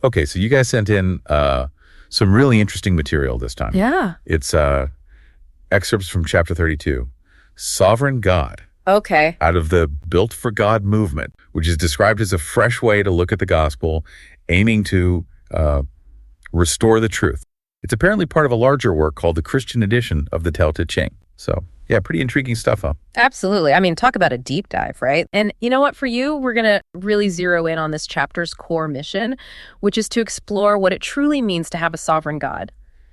Okay, so you guys sent in some really interesting material this time. Yeah. It's excerpts from chapter 32, Sovereign God. Okay. Out of the Built for God movement, which is described as a fresh way to look at the gospel, aiming to restore the truth. It's apparently part of a larger work called the Christian edition of the Tao Te Ching. So, yeah, pretty intriguing stuff, huh? Absolutely. I mean, talk about a deep dive, right? And you know what? For you, we're going to really zero in on this chapter's core mission, which is to explore what it truly means to have a sovereign God.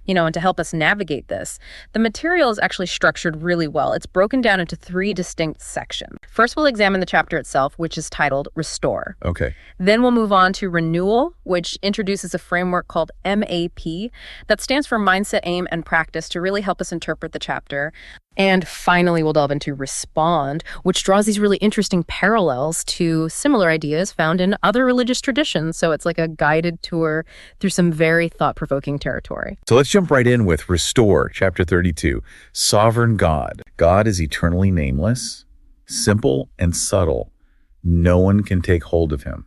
And to help us navigate this, the material is actually structured really well. It's broken down into 3 distinct sections. First, we'll examine the chapter itself, which is titled Restore. Okay. Then we'll move on to Renewal, which introduces a framework called MAP that stands for Mindset, Aim, and Practice to really help us interpret the chapter. And finally, we'll delve into Respond, which draws these really interesting parallels to similar ideas found in other religious traditions. So it's like a guided tour through some very thought-provoking territory. So let's jump right in with Restore, chapter 32, Sovereign God. God is eternally nameless, simple and subtle. No one can take hold of him.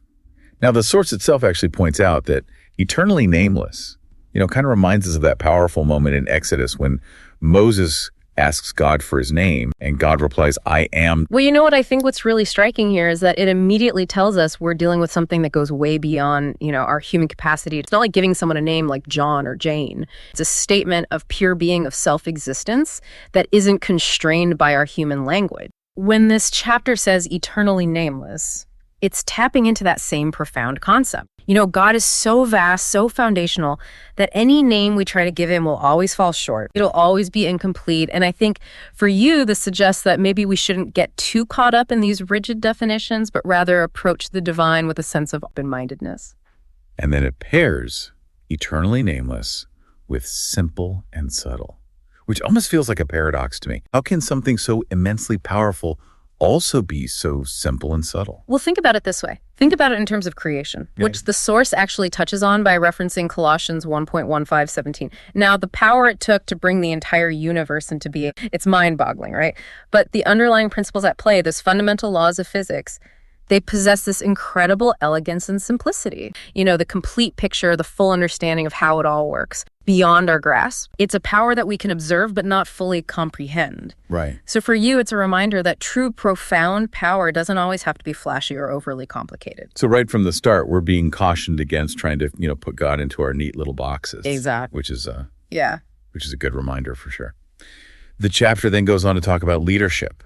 Now, the source itself actually points out that eternally nameless, kind of reminds us of that powerful moment in Exodus when Moses asks God for his name, and God replies, I am. Well, you know what I think what's really striking here is that it immediately tells us we're dealing with something that goes way beyond, our human capacity. It's not like giving someone a name like John or Jane. It's a statement of pure being, of self-existence that isn't constrained by our human language. When this chapter says eternally nameless, it's tapping into that same profound concept. God is so vast, so foundational, that any name we try to give him will always fall short. It'll always be incomplete. And I think for you, this suggests that maybe we shouldn't get too caught up in these rigid definitions, but rather approach the divine with a sense of open-mindedness. And then it pairs eternally nameless with simple and subtle, which almost feels like a paradox to me. How can something so immensely powerful also be so simple and subtle? Well, think about it this way. Think about it in terms of creation, which the source actually touches on by referencing Colossians 1:15-17. Now, the power it took to bring the entire universe into being, it's mind-boggling, right? But the underlying principles at play, those fundamental laws of physics, they possess this incredible elegance and simplicity. The complete picture, the full understanding of how it all works beyond our grasp. It's a power that we can observe but not fully comprehend. Right. So for you, it's a reminder that true, profound power doesn't always have to be flashy or overly complicated. So right from the start, we're being cautioned against trying to, put God into our neat little boxes. Exactly. Which is a good reminder for sure. The chapter then goes on to talk about leadership.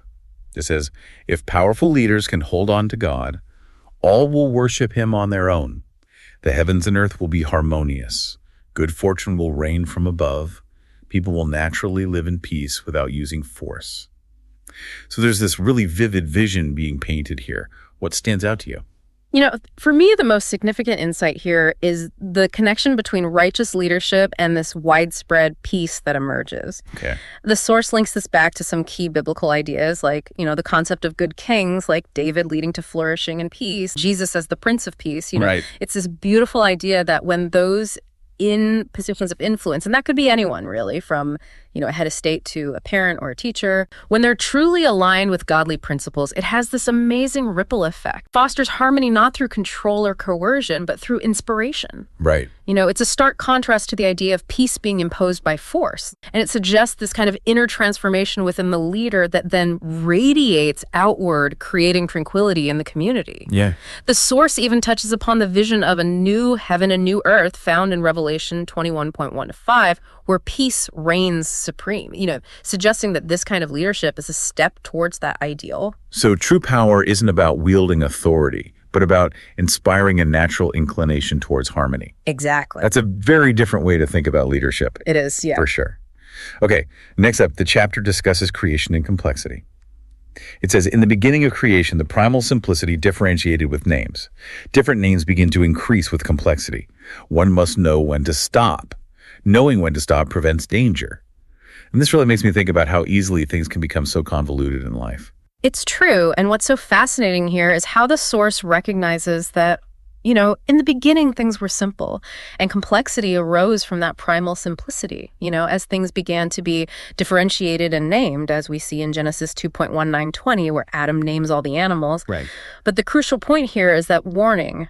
It says, if powerful leaders can hold on to God, all will worship him on their own. The heavens and earth will be harmonious. Good fortune will reign from above. People will naturally live in peace without using force. So there's this really vivid vision being painted here. What stands out to you? For me, the most significant insight here is the connection between righteous leadership and this widespread peace that emerges. Okay. The source links this back to some key biblical ideas like, the concept of good kings, like David leading to flourishing and peace, Jesus as the Prince of Peace. Right. It's this beautiful idea that when those in positions of influence, and that could be anyone really, from a head of state to a parent or a teacher, when they're truly aligned with godly principles, it has this amazing ripple effect. Fosters harmony not through control or coercion, but through inspiration. Right. It's a stark contrast to the idea of peace being imposed by force. And it suggests this kind of inner transformation within the leader that then radiates outward, creating tranquility in the community. Yeah. The source even touches upon the vision of a new heaven and new earth found in Revelation 21:1-5, where peace reigns supreme, suggesting that this kind of leadership is a step towards that ideal. So true power isn't about wielding authority, but about inspiring a natural inclination towards harmony. Exactly. That's a very different way to think about leadership. It is, yeah. For sure. Okay, next up, the chapter discusses creation and complexity. It says, in the beginning of creation, the primal simplicity differentiated with names. Different names begin to increase with complexity. One must know when to stop. Knowing when to stop prevents danger. And this really makes me think about how easily things can become so convoluted in life. It's true. And what's so fascinating here is how the source recognizes that, in the beginning, things were simple and complexity arose from that primal simplicity, as things began to be differentiated and named, as we see in Genesis 2:19-20, where Adam names all the animals. Right. But the crucial point here is that warning,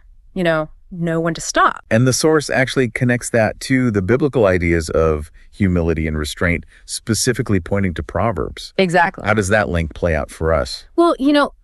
know when to stop. And the source actually connects that to the biblical ideas of humility and restraint, specifically pointing to Proverbs. Exactly. How does that link play out for us? Well,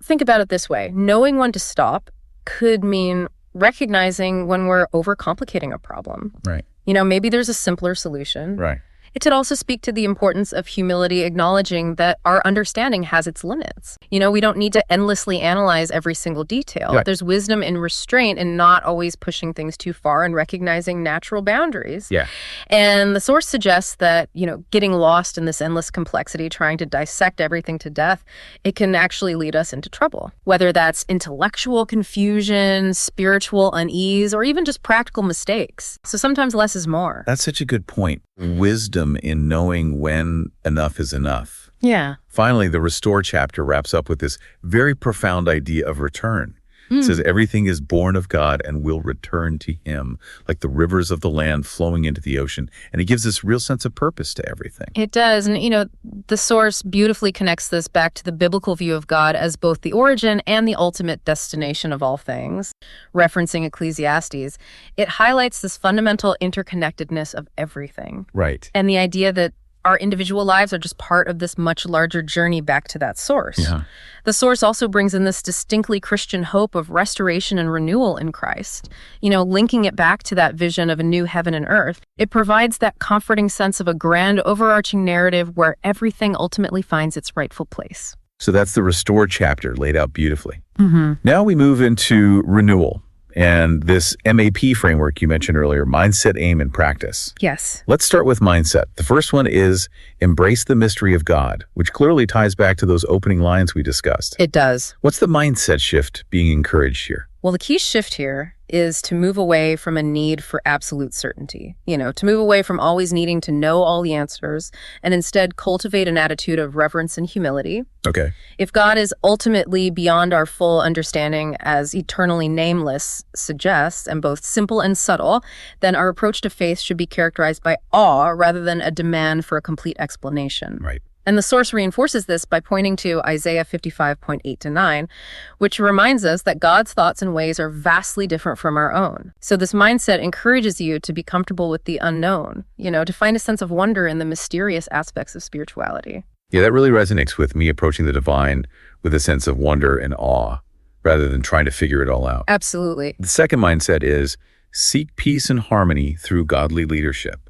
think about it this way. Knowing when to stop could mean recognizing when we're overcomplicating a problem. Right. Maybe there's a simpler solution. Right. It could also speak to the importance of humility, acknowledging that our understanding has its limits. We don't need to endlessly analyze every single detail. Right. There's wisdom in restraint and not always pushing things too far and recognizing natural boundaries. Yeah. And the source suggests that, getting lost in this endless complexity, trying to dissect everything to death, it can actually lead us into trouble. Whether that's intellectual confusion, spiritual unease, or even just practical mistakes. So sometimes less is more. That's such a good point. Wisdom in knowing when enough is enough. Yeah. Finally, the Restore chapter wraps up with this very profound idea of return. It says everything is born of God and will return to him, like the rivers of the land flowing into the ocean. And it gives this real sense of purpose to everything. It does. And, the source beautifully connects this back to the biblical view of God as both the origin and the ultimate destination of all things. Referencing Ecclesiastes, it highlights this fundamental interconnectedness of everything. Right. And the idea that our individual lives are just part of this much larger journey back to that source. Yeah. The source also brings in this distinctly Christian hope of restoration and renewal in Christ. Linking it back to that vision of a new heaven and earth. It provides that comforting sense of a grand overarching narrative where everything ultimately finds its rightful place. So that's the Restore chapter laid out beautifully. Mm-hmm. Now we move into renewal and this MAP framework you mentioned earlier, mindset, aim, and practice. Yes. Let's start with mindset. The first one is embrace the mystery of God, which clearly ties back to those opening lines we discussed. It does. What's the mindset shift being encouraged here? Well, the key shift here is to move away from a need for absolute certainty, to move away from always needing to know all the answers and instead cultivate an attitude of reverence and humility. Okay. If God is ultimately beyond our full understanding, as eternally nameless suggests, and both simple and subtle, then our approach to faith should be characterized by awe rather than a demand for a complete explanation. Right. And the source reinforces this by pointing to Isaiah 55:8-9, which reminds us that God's thoughts and ways are vastly different from our own. So this mindset encourages you to be comfortable with the unknown, to find a sense of wonder in the mysterious aspects of spirituality. Yeah, that really resonates with me, approaching the divine with a sense of wonder and awe rather than trying to figure it all out. Absolutely. The second mindset is seek peace and harmony through godly leadership,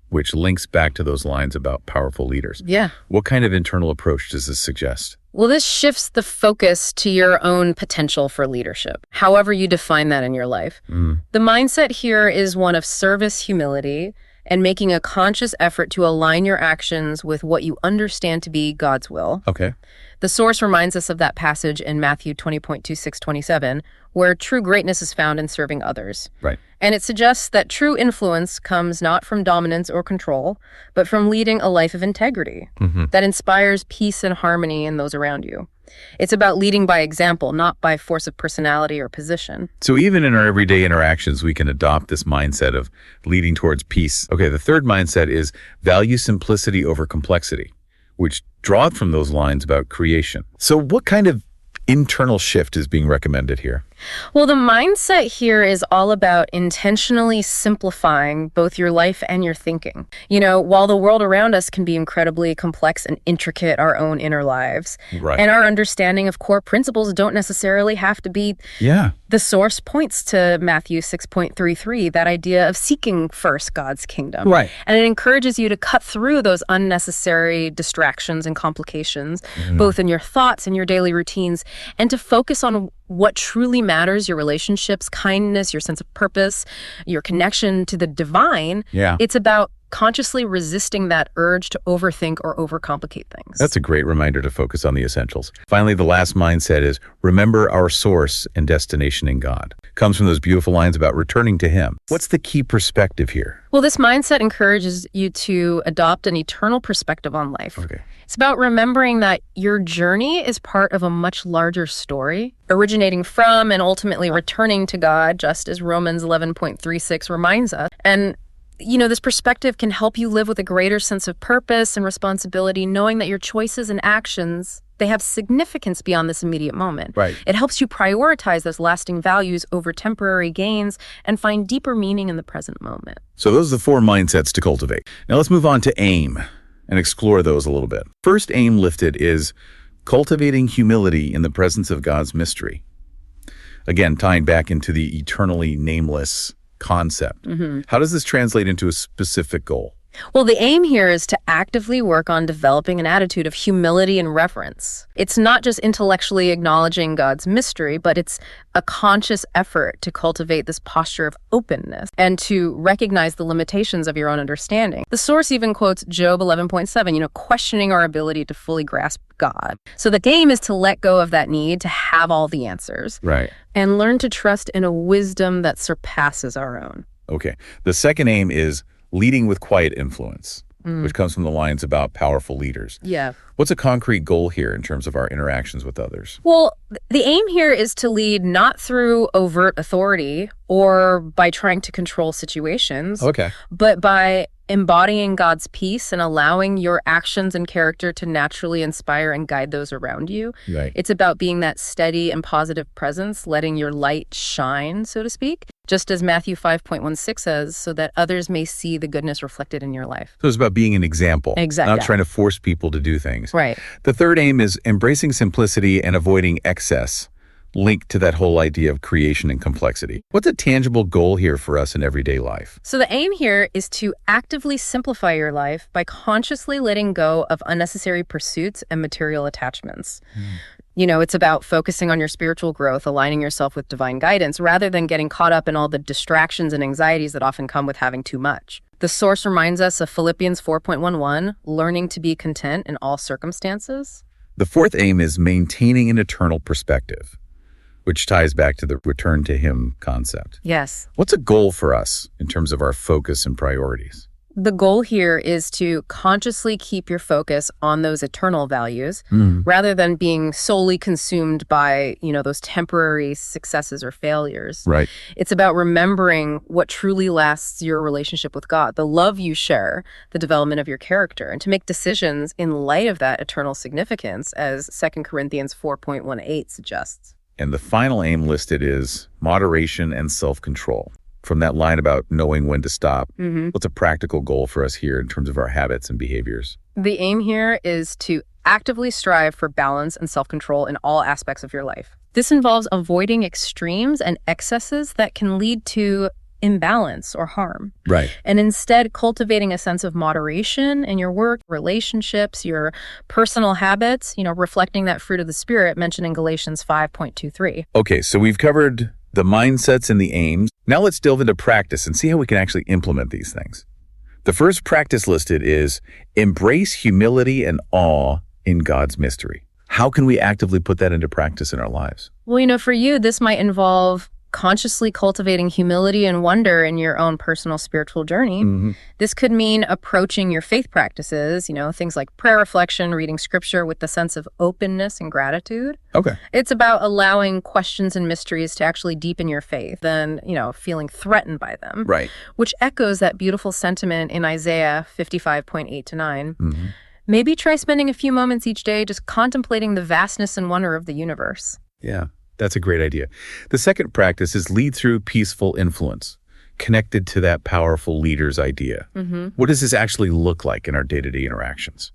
which links back to those lines about powerful leaders. Yeah. What kind of internal approach does this suggest? Well, this shifts the focus to your own potential for leadership, however you define that in your life. The mindset here is one of service, humility, and making a conscious effort to align your actions with what you understand to be God's will. Okay. The source reminds us of that passage in Matthew 20.26-27, where true greatness is found in serving others. Right. And it suggests that true influence comes not from dominance or control, but from leading a life of integrity that inspires peace and harmony in those around you. It's about leading by example, not by force of personality or position. So even in our everyday interactions, we can adopt this mindset of leading towards peace. Okay, the third mindset is value simplicity over complexity, which draw from those lines about creation. So what kind of internal shift is being recommended here? Well, the mindset here is all about intentionally simplifying both your life and your thinking. While the world around us can be incredibly complex and intricate, our own inner lives, Right. and our understanding of core principles don't necessarily have to be. Yeah. The source points to Matthew 6.33, that idea of seeking first God's kingdom. Right. And it encourages you to cut through those unnecessary distractions and complications, both in your thoughts and your daily routines, and to focus on what truly matters, your relationships, kindness, your sense of purpose, your connection to the divine. Yeah. It's about consciously resisting that urge to overthink or overcomplicate things. That's a great reminder to focus on the essentials. Finally, the last mindset is remember our source and destination in God. Comes from those beautiful lines about returning to Him. What's the key perspective here? Well, this mindset encourages you to adopt an eternal perspective on life. Okay. It's about remembering that your journey is part of a much larger story, originating from and ultimately returning to God, just as Romans 11.36 reminds us. And this perspective can help you live with a greater sense of purpose and responsibility, knowing that your choices and actions, They have significance beyond this immediate moment. Right. It helps you prioritize those lasting values over temporary gains and find deeper meaning in the present moment. So those are the 4 mindsets to cultivate. Now let's move on to aim and explore those a little bit. First aim lifted is cultivating humility in the presence of God's mystery. Again, tying back into the eternally nameless concept. How does this translate into a specific goal? Well, the aim here is to actively work on developing an attitude of humility and reverence. It's not just intellectually acknowledging God's mystery, but it's a conscious effort to cultivate this posture of openness and to recognize the limitations of your own understanding. The source even quotes Job 11.7, questioning our ability to fully grasp God. So the aim is to let go of that need to have all the answers. Right. And learn to trust in a wisdom that surpasses our own. Okay. The second aim is leading with quiet influence, which comes from the lines about powerful leaders. Yeah. What's a concrete goal here in terms of our interactions with others? Well, the aim here is to lead not through overt authority or by trying to control situations, Okay. but by embodying God's peace and allowing your actions and character to naturally inspire and guide those around you. Right. It's about being that steady and positive presence, letting your light shine, so to speak, just as Matthew 5.16 says, so that others may see the goodness reflected in your life. So it's about being an example, Exactly. not trying to force people to do things. Right. The third aim is embracing simplicity and avoiding excess, linked to that whole idea of creation and complexity. What's a tangible goal here for us in everyday life? So the aim here is to actively simplify your life by consciously letting go of unnecessary pursuits and material attachments. It's about focusing on your spiritual growth, aligning yourself with divine guidance, rather than getting caught up in all the distractions and anxieties that often come with having too much. The source reminds us of Philippians 4.11, learning to be content in all circumstances. The fourth aim is maintaining an eternal perspective, which ties back to the return to Him concept. Yes. What's a goal for us in terms of our focus and priorities? The goal here is to consciously keep your focus on those eternal values rather than being solely consumed by, those temporary successes or failures. Right. It's about remembering what truly lasts your relationship with God, the love you share, the development of your character, and to make decisions in light of that eternal significance, as 2 Corinthians 4.18 suggests. And the final aim listed is moderation and self-control. From that line about knowing when to stop, what's a practical goal for us here in terms of our habits and behaviors? The aim here is to actively strive for balance and self-control in all aspects of your life. This involves avoiding extremes and excesses that can lead to imbalance or harm. Right. And instead cultivating a sense of moderation in your work, relationships, your personal habits, reflecting that fruit of the Spirit mentioned in Galatians 5.23. Okay, so we've covered the mindsets and the aims. Now let's delve into practice and see how we can actually implement these things. The first practice listed is embrace humility and awe in God's mystery. How can we actively put that into practice in our lives? Well, for you, this might involve consciously cultivating humility and wonder in your own personal spiritual journey. This could mean approaching your faith practices, things like prayer reflection, reading scripture with the sense of openness and gratitude. Okay. It's about allowing questions and mysteries to actually deepen your faith than, feeling threatened by them. Right. Which echoes that beautiful sentiment in Isaiah 55.8-9. Maybe try spending a few moments each day just contemplating the vastness and wonder of the universe. Yeah. That's a great idea. The second practice is lead through peaceful influence, connected to that powerful leader's idea. What does this actually look like in our day-to-day interactions?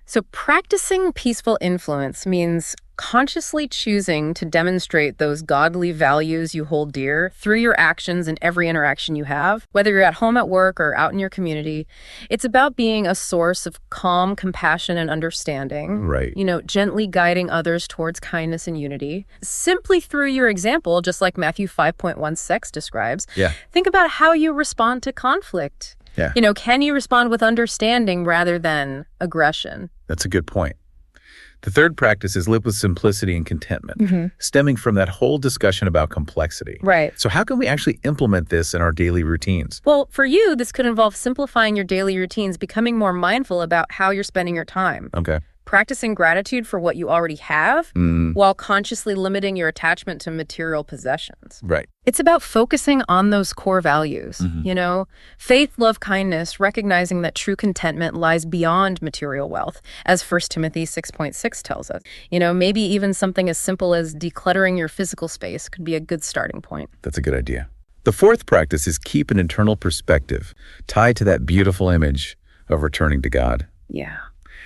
So practicing peaceful influence means consciously choosing to demonstrate those godly values you hold dear through your actions in every interaction you have, whether you're at home, at work, or out in your community. It's about being a source of calm, compassion, and understanding. Right. Gently guiding others towards kindness and unity. Simply through your example, just like Matthew 5.16 describes, think about how you respond to conflict. Yeah. Can you respond with understanding rather than aggression? That's a good point. The third practice is live with simplicity and contentment, stemming from that whole discussion about complexity. Right. So how can we actually implement this in our daily routines? Well, for you, this could involve simplifying your daily routines, becoming more mindful about how you're spending your time. Okay. practicing gratitude for what you already have while consciously limiting your attachment to material possessions. Right. It's about focusing on those core values, faith, love, kindness, recognizing that true contentment lies beyond material wealth, as 1 Timothy 6.6 tells us. Maybe even something as simple as decluttering your physical space could be a good starting point. That's a good idea. The fourth practice is keep an internal perspective tied to that beautiful image of returning to God. Yeah.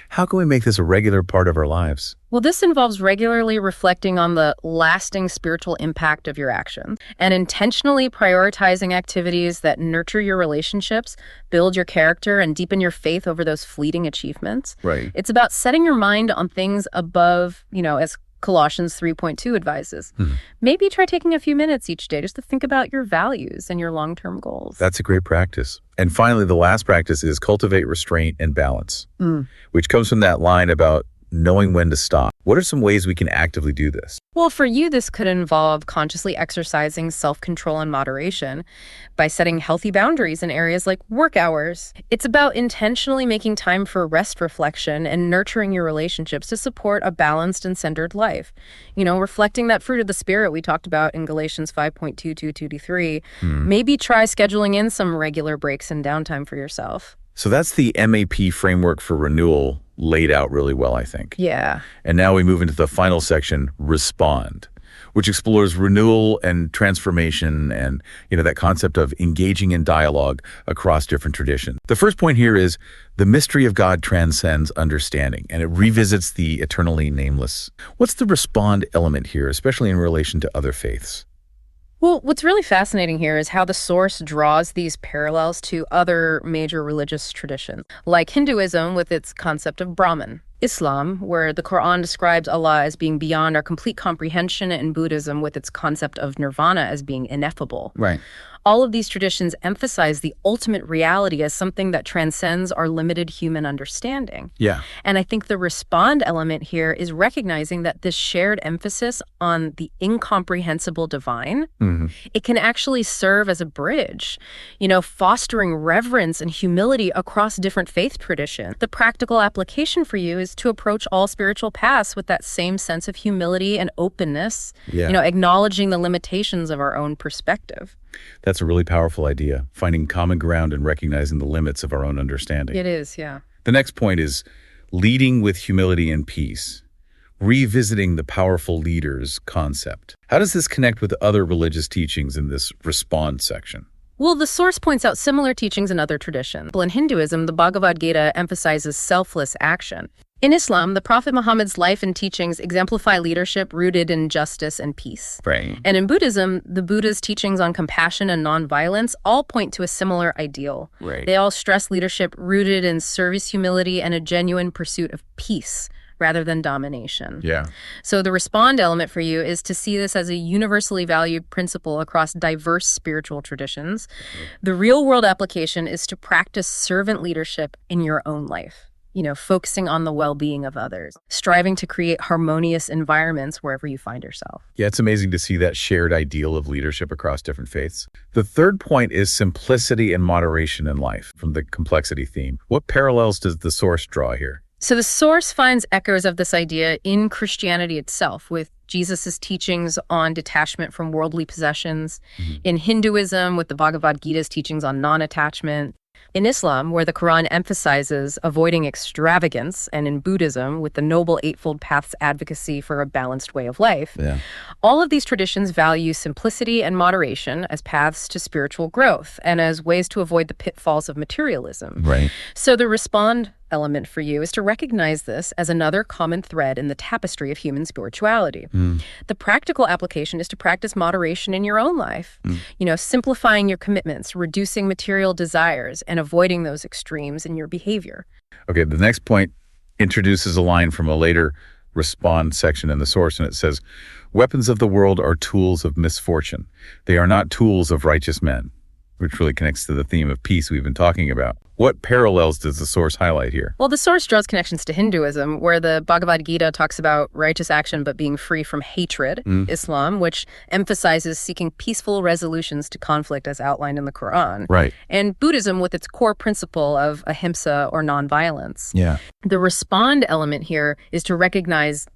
How can we make this a regular part of our lives? Well, this involves regularly reflecting on the lasting spiritual impact of your actions and intentionally prioritizing activities that nurture your relationships, build your character, and deepen your faith over those fleeting achievements. Right. It's about setting your mind on things above, as Colossians 3.2 advises. Maybe try taking a few minutes each day just to think about your values and your long-term goals. That's a great practice. And finally, the last practice is cultivate restraint and balance, which comes from that line about knowing when to stop. What are some ways we can actively do this? Well, for you, this could involve consciously exercising self-control and moderation by setting healthy boundaries in areas like work hours. It's about intentionally making time for rest, reflection, and nurturing your relationships to support a balanced and centered life. Reflecting that fruit of the Spirit we talked about in Galatians 5.2-2-3. Maybe try scheduling in some regular breaks and downtime for yourself. So that's the MAP framework for renewal laid out really well, I think. Yeah. And now we move into the final section, respond, which explores renewal and transformation and, that concept of engaging in dialogue across different traditions. The first point here is the mystery of God transcends understanding, and it revisits the eternally nameless. What's the respond element here, especially in relation to other faiths? Well, what's really fascinating here is how the source draws these parallels to other major religious traditions, like Hinduism with its concept of Brahman, Islam, where the Quran describes Allah as being beyond our complete comprehension, and Buddhism with its concept of nirvana as being ineffable. Right. All of these traditions emphasize the ultimate reality as something that transcends our limited human understanding. Yeah. And I think the respond element here is recognizing that this shared emphasis on the incomprehensible divine, it can actually serve as a bridge, fostering reverence and humility across different faith traditions. The practical application for you is to approach all spiritual paths with that same sense of humility and openness, acknowledging the limitations of our own perspective. That's a really powerful idea, finding common ground and recognizing the limits of our own understanding. It is, yeah. The next point is leading with humility and peace, revisiting the powerful leaders concept. How does this connect with other religious teachings in this respond section? Well, the source points out similar teachings in other traditions. In Hinduism, the Bhagavad Gita emphasizes selfless action. In Islam, the Prophet Muhammad's life and teachings exemplify leadership rooted in justice and peace. Right. And in Buddhism, the Buddha's teachings on compassion and nonviolence all point to a similar ideal. Right. They all stress leadership rooted in service, humility, and a genuine pursuit of peace rather than domination. Yeah. So the respond element for you is to see this as a universally valued principle across diverse spiritual traditions. The real-world application is to practice servant leadership in your own life. Focusing on the well-being of others, striving to create harmonious environments wherever you find yourself. Yeah, it's amazing to see that shared ideal of leadership across different faiths. The third point is simplicity and moderation in life from the complexity theme. What parallels does the source draw here? So the source finds echoes of this idea in Christianity itself, with Jesus' teachings on detachment from worldly possessions, in Hinduism with the Bhagavad Gita's teachings on non-attachment, in Islam, where the Quran emphasizes avoiding extravagance, and in Buddhism, with the Noble Eightfold Path's advocacy for a balanced way of life. Yeah. All of these traditions value simplicity and moderation as paths to spiritual growth and as ways to avoid the pitfalls of materialism. Right. So the respond element for you is to recognize this as another common thread in the tapestry of human spirituality. The practical application is to practice moderation in your own life, simplifying your commitments, reducing material desires, and avoiding those extremes in your behavior. Okay, the next point introduces a line from a later respond section in the source, and it says, "Weapons of the world are tools of misfortune. They are not tools of righteous men." which really connects to the theme of peace we've been talking about. What parallels does the source highlight here? Well, the source draws connections to Hinduism, where the Bhagavad Gita talks about righteous action but being free from hatred. Islam, which emphasizes seeking peaceful resolutions to conflict as outlined in the Quran. Right. And Buddhism with its core principle of ahimsa or nonviolence. Yeah. The respond element here is to recognize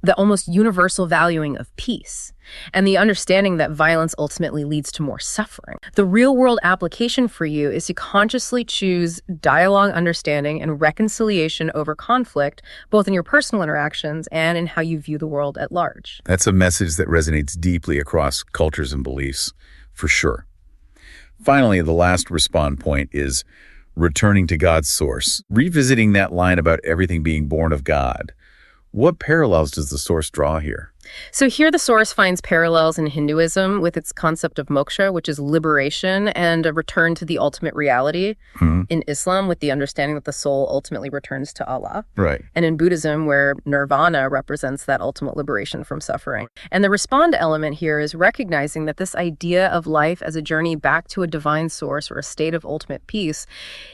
the almost universal valuing of peace and the understanding that violence ultimately leads to more suffering. The real-world application for you is to consciously choose dialogue, understanding, and reconciliation over conflict, both in your personal interactions and in how you view the world at large. That's a message that resonates deeply across cultures and beliefs, for sure. Finally, the last respond point is returning to God's source, revisiting that line about everything being born of God. What parallels does the source draw here? So here the source finds parallels in Hinduism with its concept of moksha, which is liberation and a return to the ultimate reality. In Islam, with the understanding that the soul ultimately returns to Allah. Right. And in Buddhism, where nirvana represents that ultimate liberation from suffering. And the respond element here is recognizing that this idea of life as a journey back to a divine source or a state of ultimate peace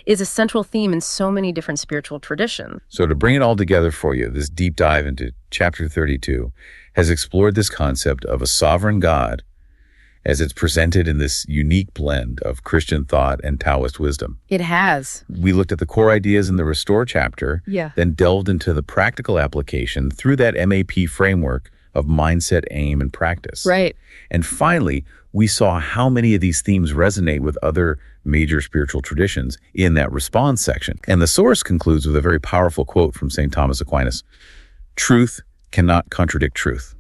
is a central theme in so many different spiritual traditions. So to bring it all together for you, this deep dive into chapter 32 has explored this concept of a sovereign God as it's presented in this unique blend of Christian thought and Taoist wisdom. It has. We looked at the core ideas in the Restore chapter, then delved into the practical application through that MAP framework of mindset, aim, and practice. Right. And finally, we saw how many of these themes resonate with other major spiritual traditions in that response section. And the source concludes with a very powerful quote from St. Thomas Aquinas: "Truth cannot contradict truth,"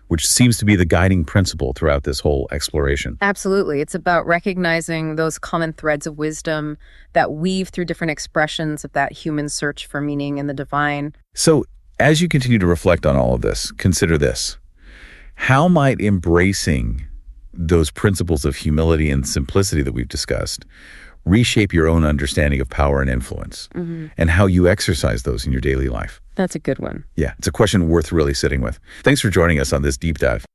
which seems to be the guiding principle throughout this whole exploration. Absolutely. It's about recognizing those common threads of wisdom that weave through different expressions of that human search for meaning in the divine. So as you continue to reflect on all of this, consider this. How might embracing those principles of humility and simplicity that we've discussed reshape your own understanding of power and influence, and how you exercise those in your daily life? That's a good one. Yeah, it's a question worth really sitting with. Thanks for joining us on this deep dive.